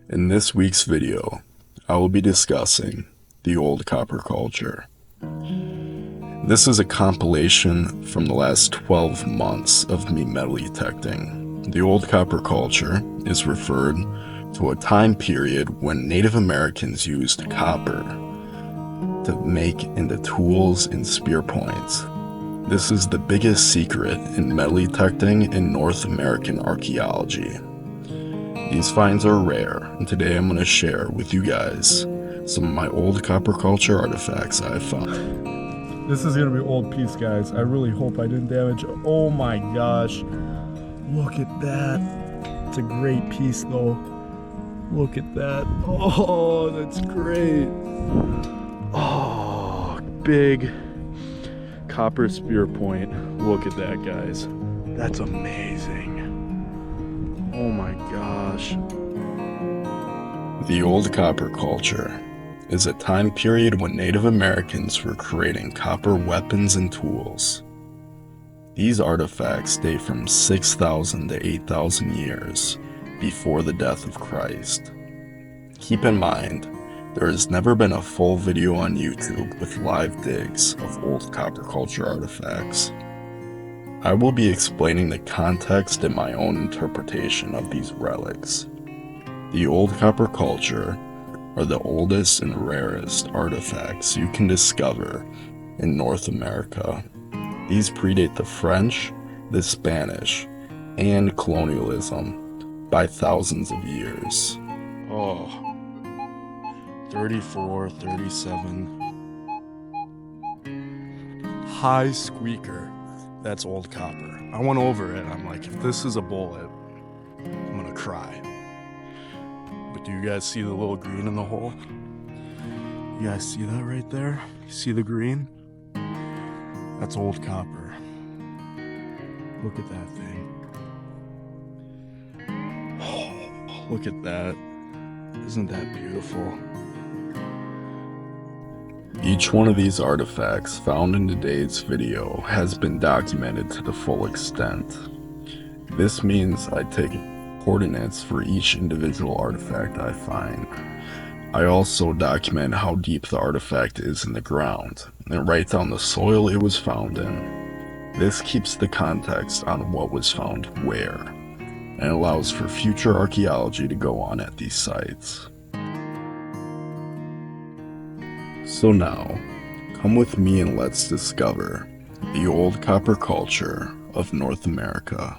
In this week's video, I will be discussing the old copper culture. This is a compilation from the last 12 months of me metal detecting. The old copper culture is referred to a time period when Native Americans used copper to make into tools and spear points. This is the biggest secret in metal detecting in North American archaeology. These finds are rare, and today I'm going to share with you guys some of my old copper culture artifacts I found. This is going to be old piece, guys. I really hope I didn't damage it. Oh my gosh. Look at that. It's a great piece though. Look at that. Oh, that's great. Oh, big copper spear point. Look at that, guys. That's amazing. Oh my gosh. The old copper culture is a time period when Native Americans were creating copper weapons and tools. These artifacts date from 6,000 to 8,000 years before the death of Christ. Keep in mind, there has never been a full video on YouTube with live digs of old copper culture artifacts. I will be explaining the context and my own interpretation of these relics. The old copper culture are the oldest and rarest artifacts you can discover in North America. These predate the French, the Spanish, and colonialism by thousands of years. Oh, 34, 37. High squeaker. That's old copper. I went over it. I'm like, if this is a bullet, I'm gonna cry. But do you guys see the little green in the hole? You guys see that right there? You see the green? That's old copper. Look at that thing. Oh, look at that. Isn't that beautiful? Each one of these artifacts found in today's video has been documented to the full extent. This means I take coordinates for each individual artifact I find. I also document how deep the artifact is in the ground and write down the soil it was found in. This keeps the context on what was found where, and allows for future archaeology to go on at these sites. So now, come with me and let's discover the old copper culture of North America.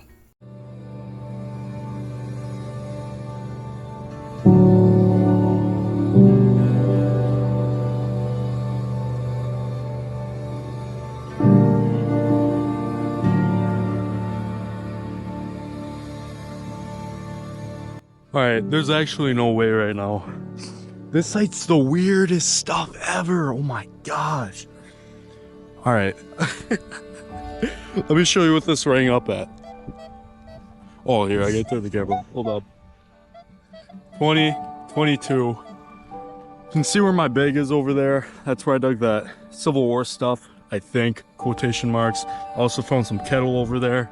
Alright, there's actually no way right now. This site's the weirdest stuff ever. Oh my gosh. Alright. Let me show you what this rang up at. Oh, here, I gotta turn the camera. Hold up. 20, 22. You can see where my bag is over there. That's where I dug that Civil War stuff, I think. Quotation marks. I also found some kettle over there.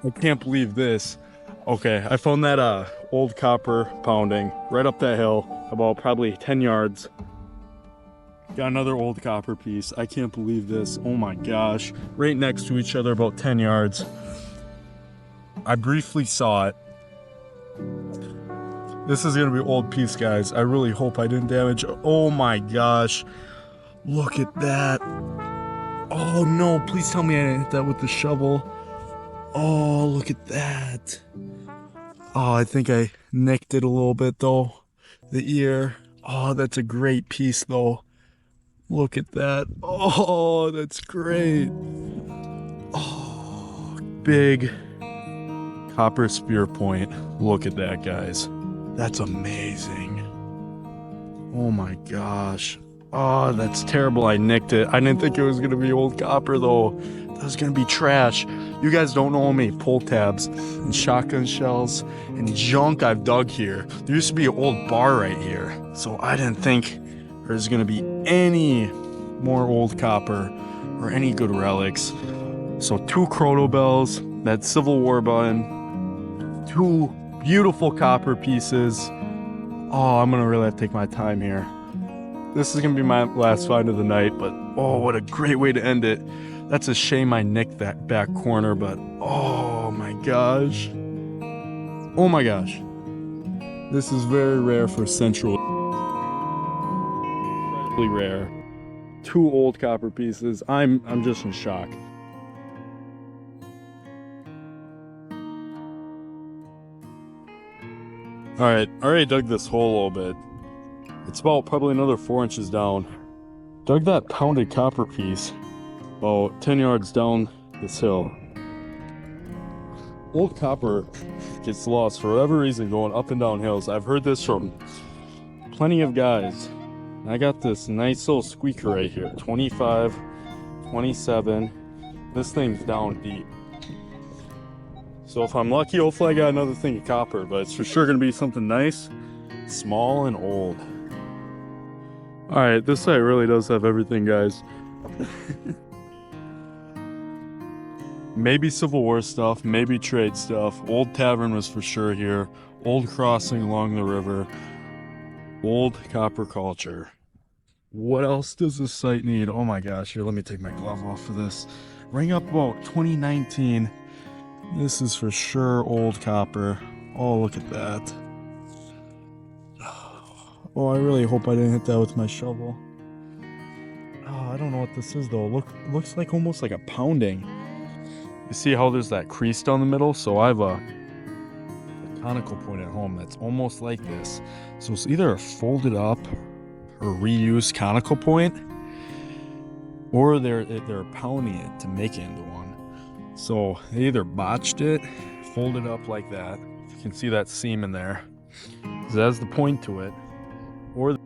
I can't believe this. Okay, I found that old copper pounding right up that hill, about probably 10 yards. Got another old copper piece. I can't believe this. Oh my gosh. Right next to each other, about 10 yards. I briefly saw it. This is gonna be old piece, guys. I really hope I didn't damage it. Oh my gosh. Look at that. Oh no, please tell me I didn't hit that with the shovel. Oh, look at that. Oh, I think I nicked it a little bit though. The ear. Oh, that's a great piece though. Look at that. Oh, that's great. Oh, big copper spear point. Look at that, guys. That's amazing. Oh my gosh. Oh, that's terrible. I nicked it. I didn't think it was gonna be old copper though. That was gonna be trash. You guys don't know how many pull tabs and shotgun shells and junk I've dug here. There used to be an old bar right here, so I didn't think there's gonna be any more old copper or any good relics. So 2 chrono bells, that Civil War button, 2 beautiful copper pieces. Oh, I'm gonna really have to take my time here. This is gonna be my last find of the night, but oh, what a great way to end it. That's a shame I nicked that back corner, but oh my gosh. Oh my gosh. This is very rare for Central. Incredibly rare. 2 old copper pieces. I'm just in shock. Alright, I already dug this hole a little bit. It's about probably another 4 inches down. Dug that pounded copper piece about 10 yards down this hill. Old copper gets lost for whatever reason going up and down hills. I've heard this from plenty of guys. I got this nice little squeaker right here. 25, 27. This thing's down deep. So if I'm lucky, hopefully I got another thing of copper, but it's for sure gonna be something nice, small, and old. Alright, this site really does have everything, guys. Maybe Civil War stuff, maybe trade stuff. Old tavern was for sure here. Old crossing along the river. Old copper culture. What else does this site need? Oh my gosh, here, let me take my glove off for this. Ring up about 2019. This is for sure old copper. Oh, look at that. Oh, I really hope I didn't hit that with my shovel. Oh, I don't know what this is though. Looks like almost like a pounding. You see how there's that crease down the middle? So I have a conical point at home that's almost like this. So it's either a folded up or reused conical point, or they're pounding it to make it into one. So they either botched it, folded up like that. You can see that seam in there. That's the point to it. Or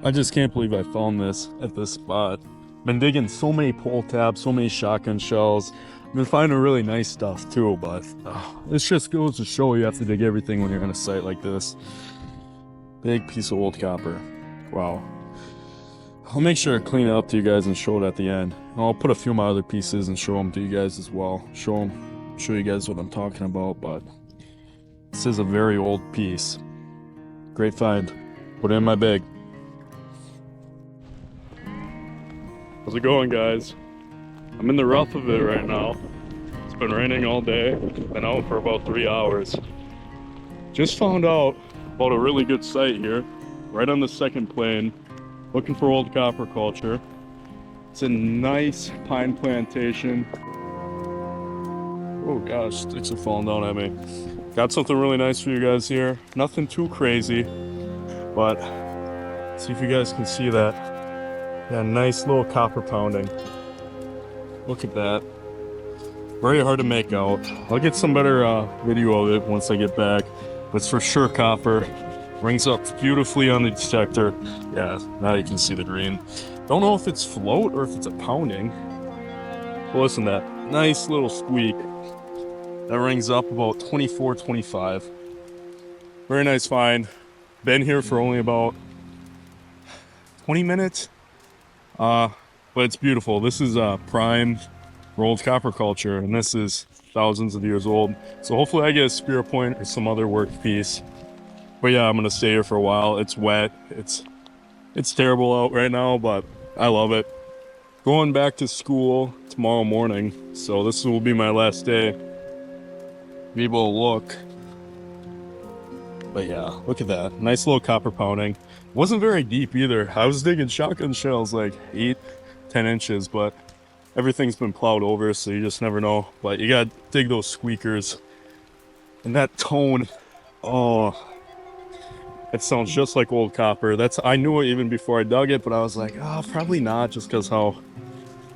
I just can't believe I found this at this spot. Been digging so many pull tabs, so many shotgun shells. I've been finding really nice stuff too, but this just goes to show you have to dig everything when you're on a site like this. Big piece of old copper. Wow. I'll make sure to clean it up to you guys and show it at the end. And I'll put a few of my other pieces and show them to you guys as well. Show you guys what I'm talking about, but this is a very old piece. Great find. Put it in my bag. How's it going, guys? I'm in the rough of it right now. It's been raining all day. Been out for about 3 hours. Just found out about a really good site here, right on the second plane. Looking for old copper culture. It's a nice pine plantation. Oh gosh, sticks are falling down at me. Got something really nice for you guys here. Nothing too crazy, but see if you guys can see that. Yeah, nice little copper pounding. Look at that. Very hard to make out. I'll get some better video of it once I get back. But it's for sure copper. Rings up beautifully on the detector. Yeah, now you can see the green. Don't know if it's float or if it's a pounding. But listen to that. Nice little squeak. That rings up about 24, 25. Very nice find. Been here for only about 20 minutes. But it's beautiful. This is prime rolled copper culture, and this is thousands of years old. So hopefully I get a spear point or some other work piece. But yeah, I'm gonna stay here for a while. It's wet. It's terrible out right now, but I love it. Going back to school tomorrow morning, so this will be my last day. Be able to look. But yeah, look at that. Nice little copper pounding. Wasn't very deep either. I was digging shotgun shells like 8, 10 inches, but everything's been plowed over, so you just never know. But you gotta dig those squeakers. And that tone, oh, it sounds just like old copper. I knew it even before I dug it, but I was like, probably not, just because how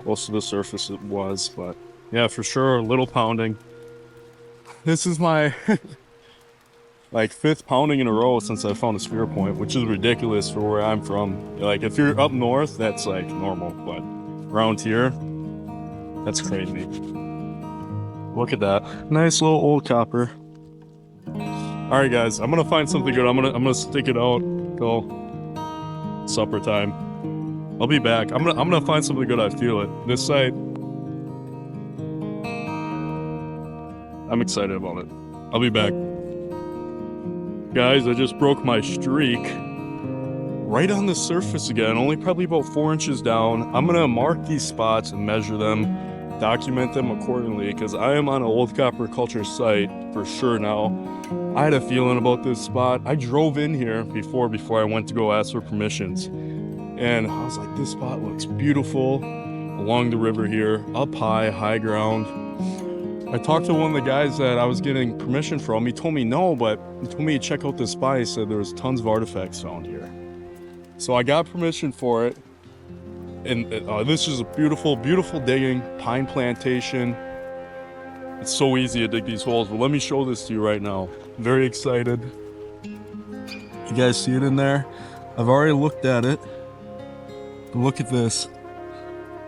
close to the surface it was. But yeah, for sure, a little pounding. This is my like 5th pounding in a row since I found a spear point, which is ridiculous for where I'm from. Like if you're up north, that's like normal, but around here, that's crazy. Look at that. Nice little old copper. Alright guys, I'm gonna find something good. I'm gonna stick it out till supper time. I'll be back. I'm gonna find something good. I feel it. This site, I'm excited about it. I'll be back. Guys, I just broke my streak. Right on the surface again, only probably about 4 inches down. I'm gonna mark these spots and measure them, document them accordingly, because I am on an old copper culture site for sure now. I had a feeling about this spot. I drove in here before I went to go ask for permissions. And I was like, this spot looks beautiful along the river here, up high ground. I talked to one of the guys that I was getting permission from. He told me no, but he told me to check out this spot. He said there was tons of artifacts found here. So I got permission for it. And this is a beautiful digging, pine plantation. It's so easy to dig these holes, but let me show this to you right now. Very excited. You guys see it in there? I've already looked at it. But look at this.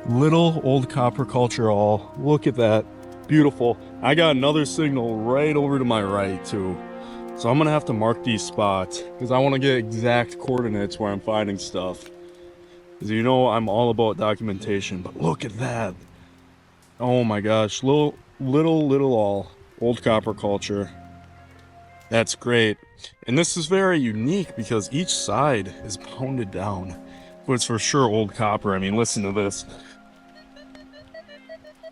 Little old copper culture all. Look at that. Beautiful. I got another signal right over to my right too. So I'm gonna have to mark these spots because I want to get exact coordinates where I'm finding stuff. Because you know I'm all about documentation, but look at that. Oh my gosh, little all old copper culture. That's great. And this is very unique because each side is pounded down. But it's for sure old copper. I mean, listen to this.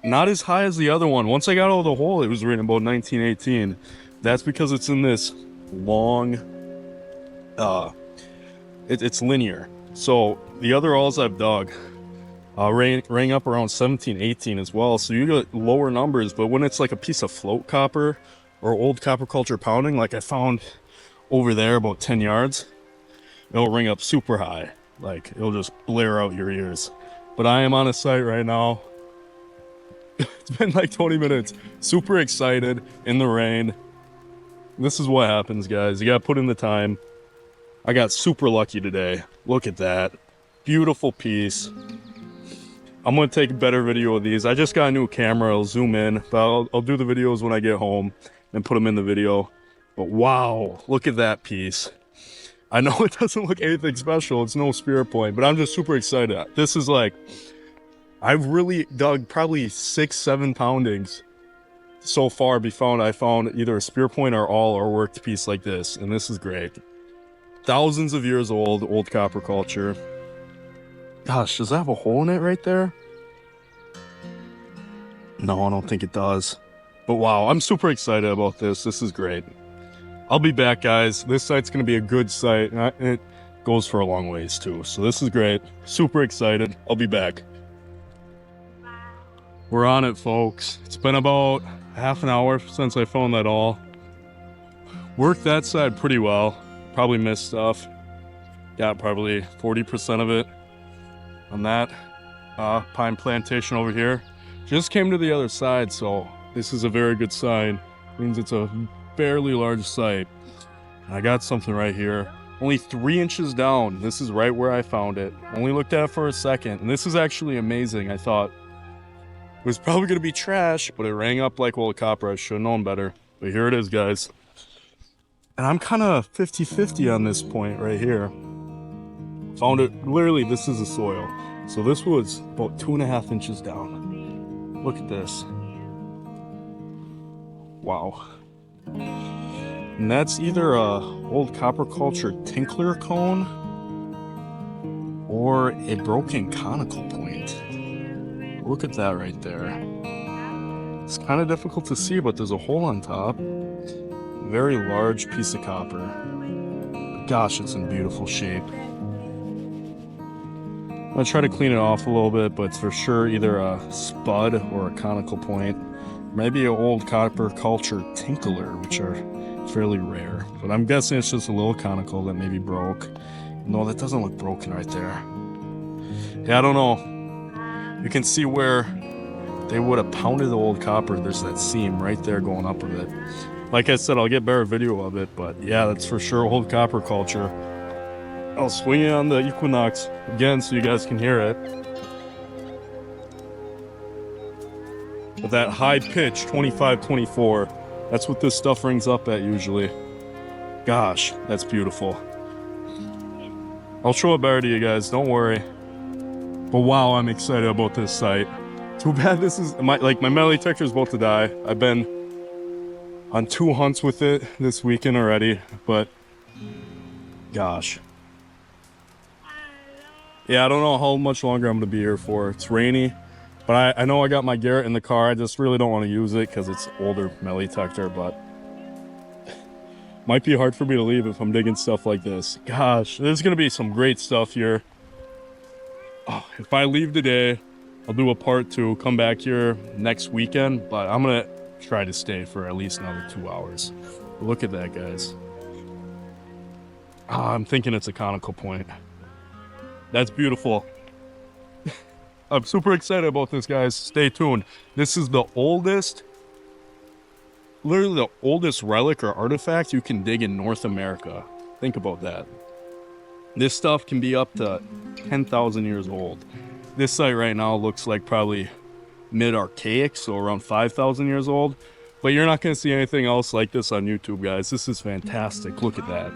Not as high as the other one. Once I got out of the hole, it was written about 1918. That's because it's in this long, it's linear. So the other alls I've dug rang up around 1718 as well. So you get lower numbers, but when it's like a piece of float copper or old copper culture pounding, like I found over there about 10 yards, it'll ring up super high. Like it'll just blare out your ears. But I am on a site right now. It's been like 20 minutes. Super excited in the rain. This is what happens, guys. You gotta put in the time. I got super lucky today. Look at that. Beautiful piece. I'm gonna take a better video of these. I just got a new camera. I'll zoom in, but I'll do the videos when I get home and put them in the video. But wow, look at that piece. I know it doesn't look anything special. It's no spear point, but I'm just super excited. This is like, I've really dug probably 6-7 poundings so far. I found either a spear point or all or worked piece like this, and this is great. Thousands of years old copper culture. Gosh, does that have a hole in it right there? No, I don't think it does. But wow, I'm super excited about this. This is great. I'll be back, guys. This site's gonna be a good site, and it goes for a long ways too. So this is great. Super excited. I'll be back. We're on it, folks. It's been about half an hour since I found that all. Worked that side pretty well. Probably missed stuff. Got probably 40% of it on that pine plantation over here. Just came to the other side, so this is a very good sign. Means it's a fairly large site. I got something right here. Only 3 inches down. This is right where I found it. Only looked at it for a second, and this is actually amazing. I thought it was probably gonna be trash, but it rang up like old copper. I should have known better. But here it is, guys. And I'm kind of 50-50 on this point right here. Found it, literally, this is the soil. So this was about 2.5 inches down. Look at this. Wow. And that's either a old copper culture tinkler cone or a broken conical point. Look at that right there. It's kind of difficult to see, but there's a hole on top. Very large piece of copper. But gosh, it's in beautiful shape. I'm gonna try to clean it off a little bit, but it's for sure either a spud or a conical point. Maybe an old copper culture tinkler, which are fairly rare. But I'm guessing it's just a little conical that maybe broke. No, that doesn't look broken right there. Yeah, I don't know. You can see where they would have pounded the old copper. There's that seam right there going up with it. Like I said, I'll get better video of it, but yeah, that's for sure old copper culture. I'll swing it on the Equinox again so you guys can hear it. But that high pitch, 25-24, that's what this stuff rings up at usually. Gosh, that's beautiful. I'll show it better to you guys, don't worry. But wow, I'm excited about this site. Too bad this is, my metal detector is about to die. I've been on 2 hunts with it this weekend already, but Gosh. Yeah, I don't know how much longer I'm gonna be here for. It's rainy, but I know I got my Garrett in the car. I just really don't want to use it because it's older melee detector, but might be hard for me to leave if I'm digging stuff like this. Gosh, there's gonna be some great stuff here. Oh, if I leave today, I'll do a part 2, come back here next weekend, but I'm gonna try to stay for at least another 2 hours. Look at that, guys. I'm thinking it's a conical point. That's beautiful. I'm super excited about this, guys. Stay tuned. This is the oldest, literally the oldest relic or artifact you can dig in North America. Think about that. This stuff can be up to 10,000 years old. This site right now looks like probably mid-archaic, so around 5,000 years old. But you're not going to see anything else like this on YouTube, guys. This is fantastic. Look at that.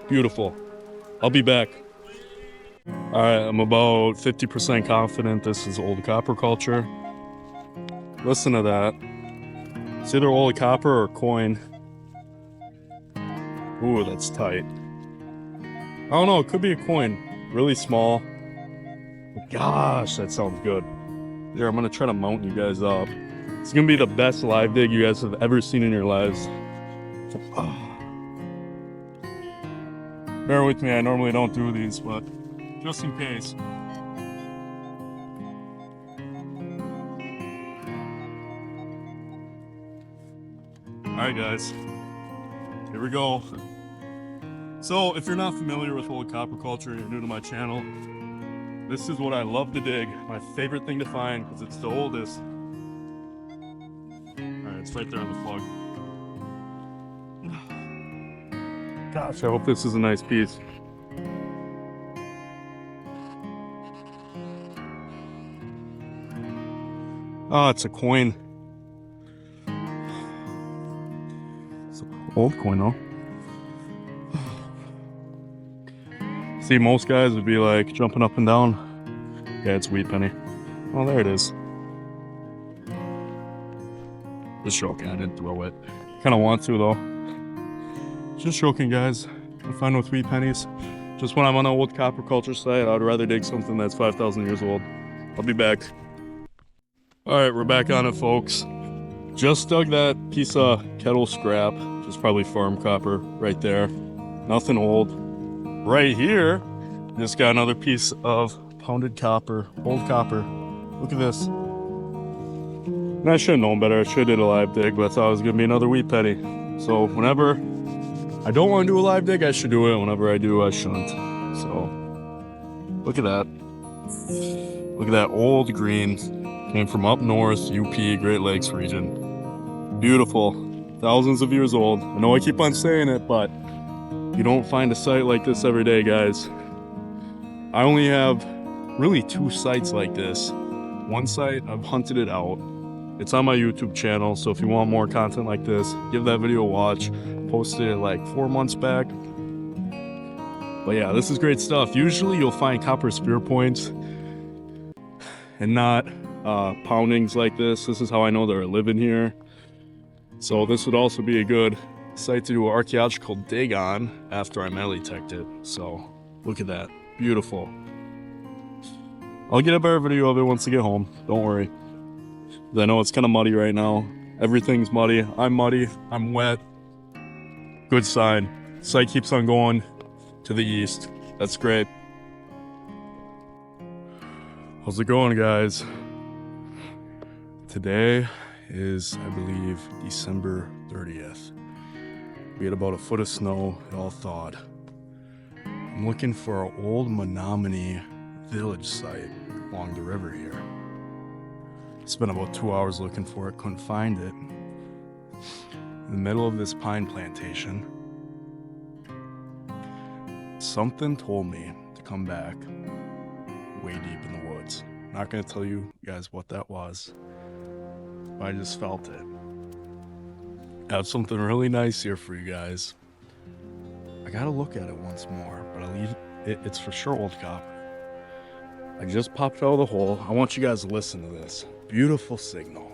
Beautiful. I'll be back. All right, I'm about 50% confident this is old copper culture. Listen to that. It's either old copper or coin. Ooh, that's tight. I don't know, it could be a coin. Really small. Gosh, that sounds good. Here, I'm gonna try to mount you guys up. It's gonna be the best live dig you guys have ever seen in your lives. Oh. Bear with me, I normally don't do these, but just in case. Alright guys, here we go. So, if you're not familiar with old copper culture and you're new to my channel, this is what I love to dig. My favorite thing to find, because it's the oldest. Alright, it's right there on the plug. Gosh, I hope this is a nice piece. Oh, it's a coin. It's an old coin, though. See, most guys would be like jumping up and down. Yeah, it's wheat penny. Oh, there it is. Just joking, I didn't throw it. Kind of want to, though. Just joking, guys. I'm fine with wheat pennies. Just when I'm on an old copper culture site, I'd rather dig something that's 5,000 years old. I'll be back. Alright, we're back on it, folks. Just dug that piece of kettle scrap, which is probably farm copper, right there. Nothing old. Right here, just got another piece of pounded copper, old copper. Look at this. And I should have known better. I should have did a live dig, but I thought it was going to be another wheat penny. So whenever I don't want to do a live dig, I should do it. Whenever I do, I shouldn't. So look at that. Look at that old green. Came from up north, UP, Great Lakes region. Beautiful. Thousands of years old. I know I keep on saying it, but you don't find a site like this every day, guys. I only have really 2 sites like this. One site, I've hunted it out. It's on my YouTube channel, so if you want more content like this, give that video a watch. Posted it like 4 months back. But yeah, this is great stuff. Usually you'll find copper spear points and not poundings like this. This is how I know they're living here. So this would also be a good site to do an archaeological dig on after I melee detect it. So look at that. Beautiful. I'll get a better video of it once I get home. Don't worry. I know it's kind of muddy right now. Everything's muddy. I'm muddy. I'm wet. Good sign. Site keeps on going to the east. That's great. How's it going, guys? Today is, I believe, December 30th. We had about a foot of snow, it all thawed. I'm looking for an old Menominee village site along the river here. Spent about 2 hours looking for it, couldn't find it. In the middle of this pine plantation, something told me to come back way deep in the woods. Not gonna tell you guys what that was, but I just felt it. I have something really nice here for you guys. I gotta look at it once more, but I'll leave it. It's for sure old copper. I just popped out of the hole. I want you guys to listen to this. Beautiful signal.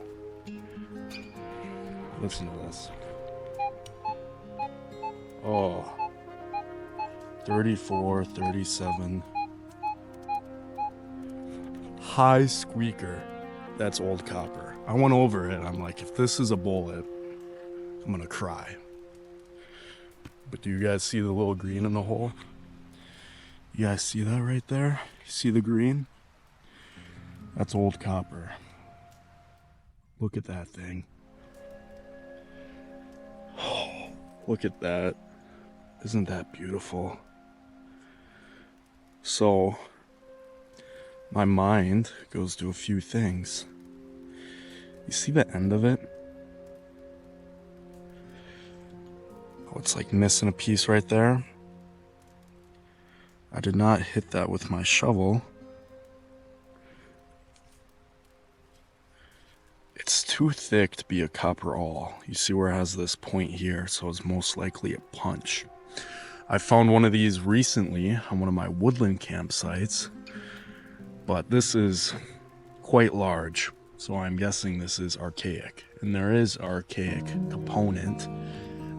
Listen to this. Oh, 34, 37. High squeaker. That's old copper. I went over it. I'm like, if this is a bullet, I'm gonna cry. But do you guys see the little green in the hole? You guys see that right there? You see the green? That's old copper. Look at that thing. Oh, look at that. Isn't that beautiful? So, my mind goes to a few things. You see the end of it? Oh, it's like missing a piece right there. I did not hit that with my shovel. It's too thick to be a copper awl. You see where it has this point here, so it's most likely a punch. I found one of these recently on one of my woodland campsites, but this is quite large, so I'm guessing this is archaic. And there is archaic component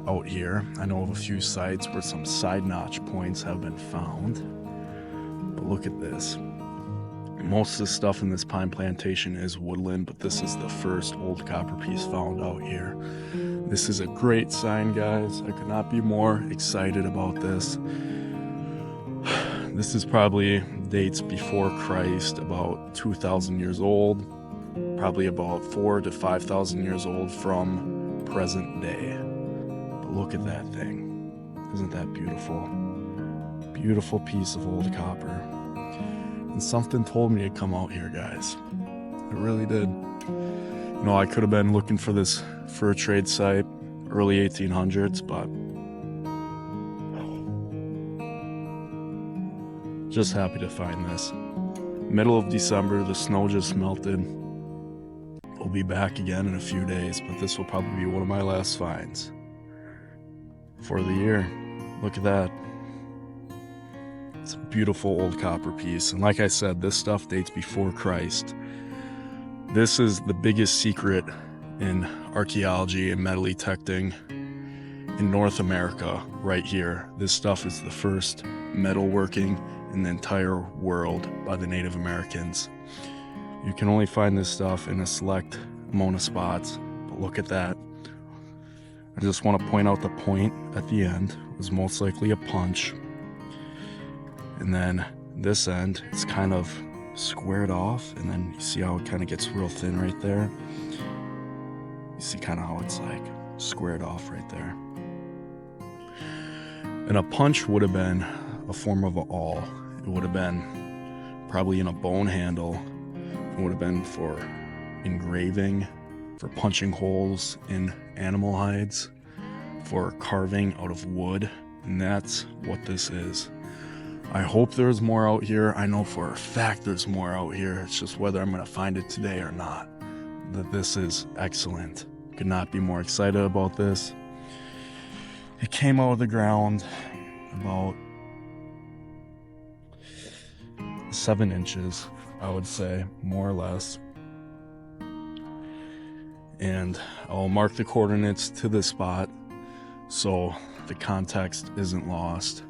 out here. I know of a few sites where some side notch points have been found, but look at this. Most of the stuff in this pine plantation is woodland, but this is the first old copper piece found out here. This is a great sign, guys. I could not be more excited about this. This is probably dates before Christ, about 2,000 years old, probably about 4,000 to 5,000 years old from present day. But look at that thing. Isn't that beautiful? Beautiful piece of old copper. And something told me to come out here, guys. It really did. You know, I could have been looking for this fur trade site early 1800s, but just happy to find this. Middle of December, the snow just melted. We'll be back again in a few days, but this will probably be one of my last finds for the year. Look at that. It's a beautiful old copper piece. And like I said, this stuff dates before Christ. This is the biggest secret in archaeology and metal detecting in North America, right here. This stuff is the first metalworking in the entire world by the Native Americans. You can only find this stuff in a select amount of spots, but look at that. I just want to point out the point at the end was most likely a punch. And then this end, it's kind of squared off, and then you see how it kind of gets real thin right there. You see kind of how it's like squared off right there. And a punch would have been a form of an awl. It would have been probably in a bone handle. It would have been for engraving, for punching holes in animal hides, for carving out of wood, and that's what this is. I hope there's more out here. I know for a fact there's more out here. It's just whether I'm going to find it today or not. That this is excellent. Could not be more excited about this. It came out of the ground about 7 inches, I would say, more or less. And I'll mark the coordinates to this spot so the context isn't lost.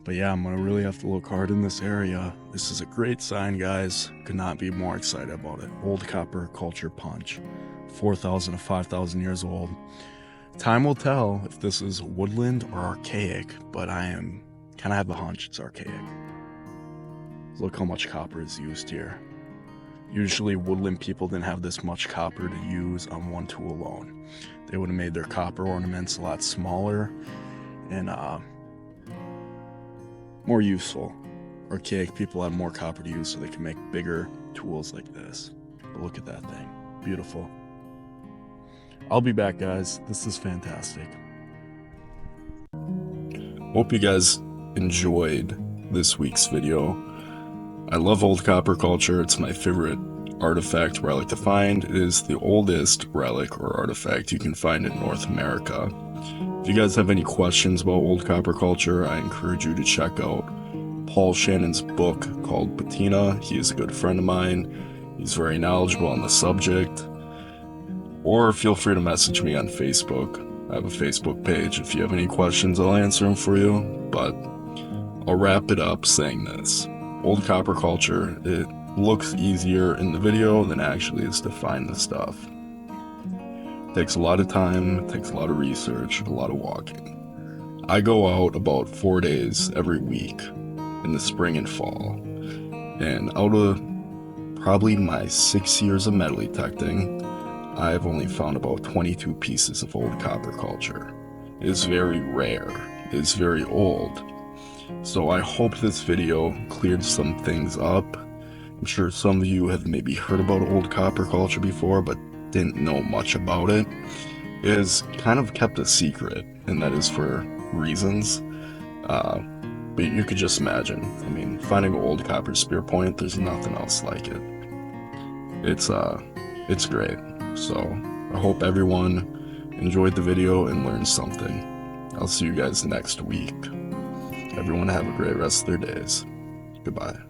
But yeah, I'm gonna really have to look hard in this area. This is a great sign, guys. Could not be more excited about it. Old copper culture punch. 4,000 to 5,000 years old. Time will tell if this is woodland or archaic, but I am kind of have a hunch it's archaic. Look how much copper is used here. Usually woodland people didn't have this much copper to use on one tool alone. They would have made their copper ornaments a lot smaller and more useful. Archaic people had more copper to use so they could make bigger tools like this. But look at that thing. Beautiful. I'll be back, guys. This is fantastic. Hope you guys enjoyed this week's video. I love old copper culture. It's my favorite artifact relic to find. It is the oldest relic or artifact you can find in North America. If you guys have any questions about old copper culture, I encourage you to check out Paul Schanens' book called Patina. He is a good friend of mine. He's very knowledgeable on the subject. Or feel free to message me on Facebook. I have a Facebook page. If you have any questions, I'll answer them for you. But I'll wrap it up saying this. Old copper culture, it looks easier in the video than actually is to find the stuff. It takes a lot of time, it takes a lot of research, a lot of walking. I go out about 4 days every week in the spring and fall, and out of probably my 6 years of metal detecting, I've only found about 22 pieces of old copper culture. It is very rare, it is very old. So I hope this video cleared some things up. I'm sure some of you have maybe heard about old copper culture before, but didn't know much about it. It is kind of kept a secret, and that is for reasons. But you could just imagine. I mean, finding an old copper spear point, there's nothing else like it. It's great. So I hope everyone enjoyed the video and learned something. I'll see you guys next week. Everyone have a great rest of their days. Goodbye.